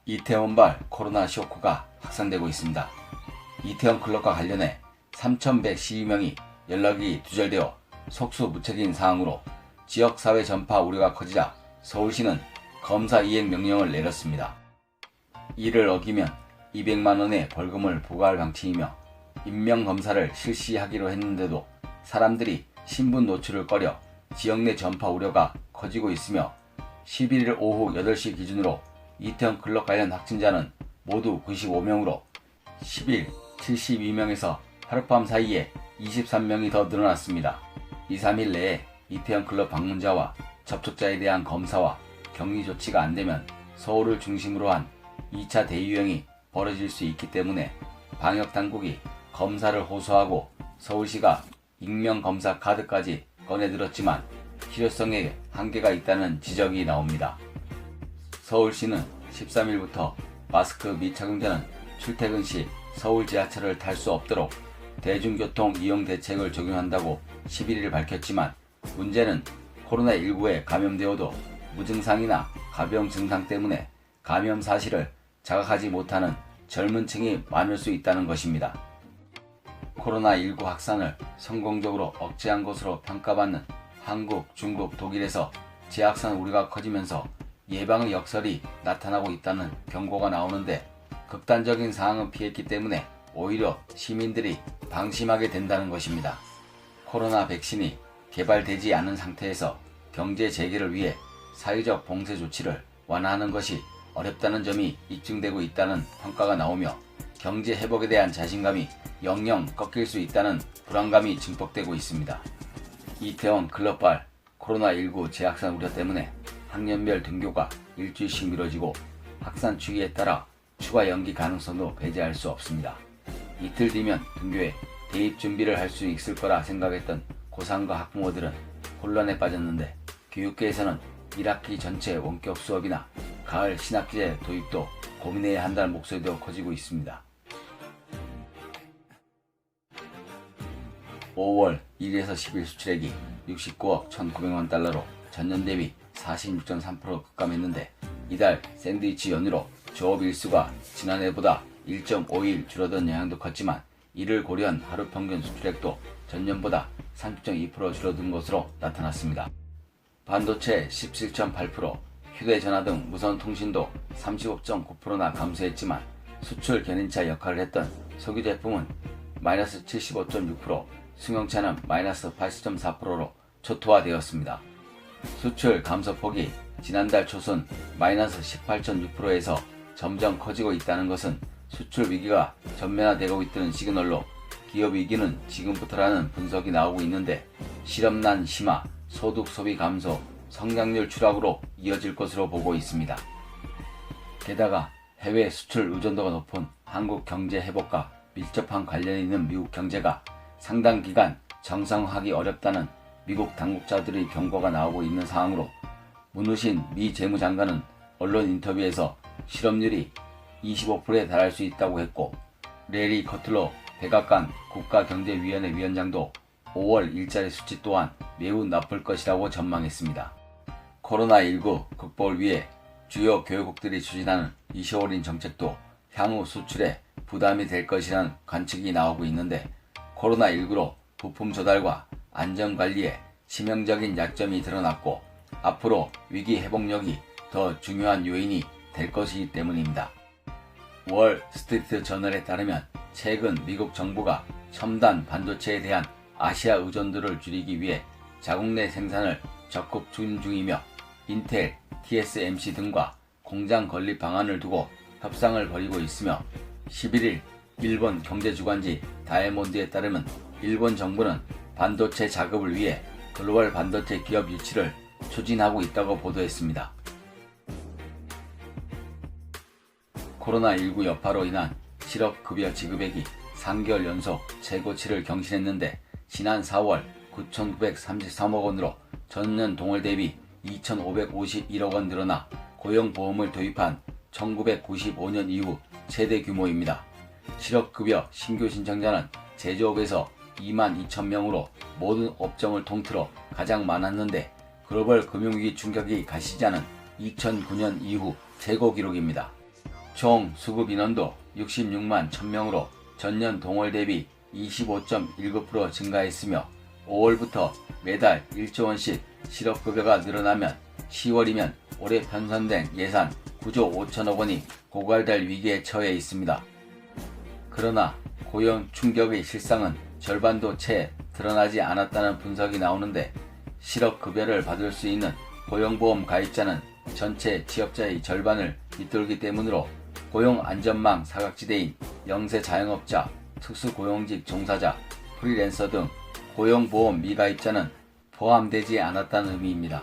이태원발 코로나 쇼크가 확산되고 있습니다. 이태원 클럽과 관련해 3,112명이 연락이 두절되어 속수무책인 상황으로 지역사회 전파 우려가 커지자 서울시는 검사 이행 명령을 내렸습니다. 이를 어기면 200만원의 벌금을 부과할 방침이며 인명검사를 실시하기로 했는데도 사람들이 신분 노출을 꺼려 지역 내 전파 우려가 커지고 있으며 11일 오후 8시 기준으로 이태원 클럽 관련 확진자는 모두 95명으로 10일 72명에서 하룻밤 사이에 23명이 더 늘어났습니다. 2, 3일 내에 이태원 클럽 방문자와 접촉자에 대한 검사와 격리 조치가 안되면 서울을 중심으로 한 2차 대유행이 벌어질 수 있기 때문에 방역당국이 검사를 호소하고 서울시가 익명검사 카드까지 꺼내들었지만 실효성에 한계가 있다는 지적이 나옵니다. 서울시는 13일부터 마스크 미착용자는 출퇴근 시 서울 지하철을 탈 수 없도록 대중교통 이용 대책을 적용한다고 11일 밝혔지만 문제는 코로나19에 감염되어도 무증상이나 가벼운 증상 때문에 감염 사실을 자각하지 못하는 젊은 층이 많을 수 있다는 것입니다. 코로나19 확산을 성공적으로 억제한 것으로 평가받는 한국, 중국, 독일에서 재확산 우려가 커지면서 예방의 역설이 나타나고 있다는 경고가 나오는데 극단적인 상황은 피했기 때문에 오히려 시민들이 방심하게 된다는 것입니다. 코로나 백신이 개발되지 않은 상태에서 경제 재개를 위해 사회적 봉쇄 조치를 완화하는 것이 어렵다는 점이 입증되고 있다는 평가가 나오며 경제 회복에 대한 자신감이 영영 꺾일 수 있다는 불안감이 증폭되고 있습니다. 이태원 클럽발 코로나19 재확산 우려 때문에 학년별 등교가 일주일씩 미뤄지고 확산 추이에 따라 추가 연기 가능성도 배제할 수 없습니다. 이틀 뒤면 등교에 대입 준비를 할 수 있을 거라 생각했던 고3과 학부모들은 혼란에 빠졌는데 교육계에서는 1학기 전체 원격 수업이나 가을 신학기제 도입도 고민해야 한다는 목소리도 커지고 있습니다. 5월 1일에서 10일 수출액이 69억 1,900만 달러로 전년 대비 46.3% 급감했는데 이달 샌드위치 연휴로 조업 일수가 지난해보다 1.5일 줄어든 영향도 컸지만 이를 고려한 하루 평균 수출액도 전년보다 30.2% 줄어든 것으로 나타났습니다. 반도체 17.8%, 휴대전화 등 무선통신도 35.9%나 감소했지만 수출 견인차 역할을 했던 석유 제품은 마이너스 75.6%, 승용차는 마이너스 80.4%로 초토화되었습니다. 수출 감소폭이 지난달 초순 마이너스 18.6%에서 점점 커지고 있다는 것은 수출 위기가 전면화되고 있다는 시그널로 기업 위기는 지금부터라는 분석이 나오고 있는데 실업난 심화, 소득 소비 감소, 성장률 추락으로 이어질 것으로 보고 있습니다. 게다가 해외 수출 의존도가 높은 한국 경제 회복과 밀접한 관련이 있는 미국 경제가 상당 기간 정상화하기 어렵다는 미국 당국자들의 경고가 나오고 있는 상황으로 문우신 미 재무장관은 언론 인터뷰에서 실업률이 25%에 달할 수 있다고 했고 레리 커틀러 백악관 국가경제위원회 위원장도 5월 일자리 수치 또한 매우 나쁠 것이라고 전망했습니다. 코로나19 극복을 위해 주요 교육국들이 추진하는 25린 정책도 향후 수출에 부담이 될 것이라는 관측이 나오고 있는데 코로나19로 부품 조달과 안전관리에 치명적인 약점이 드러났고 앞으로 위기 회복력이 더 중요한 요인이 될 것이기 때문입니다. 월 스트리트 저널에 따르면 최근 미국 정부가 첨단 반도체에 대한 아시아 의존도를 줄이기 위해 자국 내 생산을 적극 추진 중이며 인텔, TSMC 등과 공장 건립 방안을 두고 협상을 벌이고 있으며 11일 일본 경제주간지 다이아몬드에 따르면 일본 정부는 반도체 작업을 위해 글로벌 반도체 기업 유치를 추진하고 있다고 보도했습니다. 코로나19 여파로 인한 실업급여 지급액이 3개월 연속 최고치를 경신했는데 지난 4월 9,933억 원으로 전년 동월 대비 2,551억 원 늘어나 고용보험을 도입한 1995년 이후 최대 규모입니다. 실업급여 신규 신청자는 제조업에서 22,000명으로 모든 업종을 통틀어 가장 많았는데 글로벌 금융위기 충격이 가시지 않은 2009년 이후 최고 기록입니다. 총 수급 인원도 66만 1000명으로 전년 동월 대비 25.19% 증가했으며 5월부터 매달 1조 원씩 실업급여가 늘어나면 10월이면 올해 편성된 예산 9조 5천억 원이 고갈될 위기에 처해 있습니다. 그러나 고용 충격의 실상은 절반도 채 드러나지 않았다는 분석이 나오는데 실업급여를 받을 수 있는 고용보험 가입자는 전체 취업자의 절반을 밑돌기 때문으로 고용안전망 사각지대인 영세 자영업자, 특수고용직 종사자, 프리랜서 등 고용보험 미가입자는 포함되지 않았다는 의미입니다.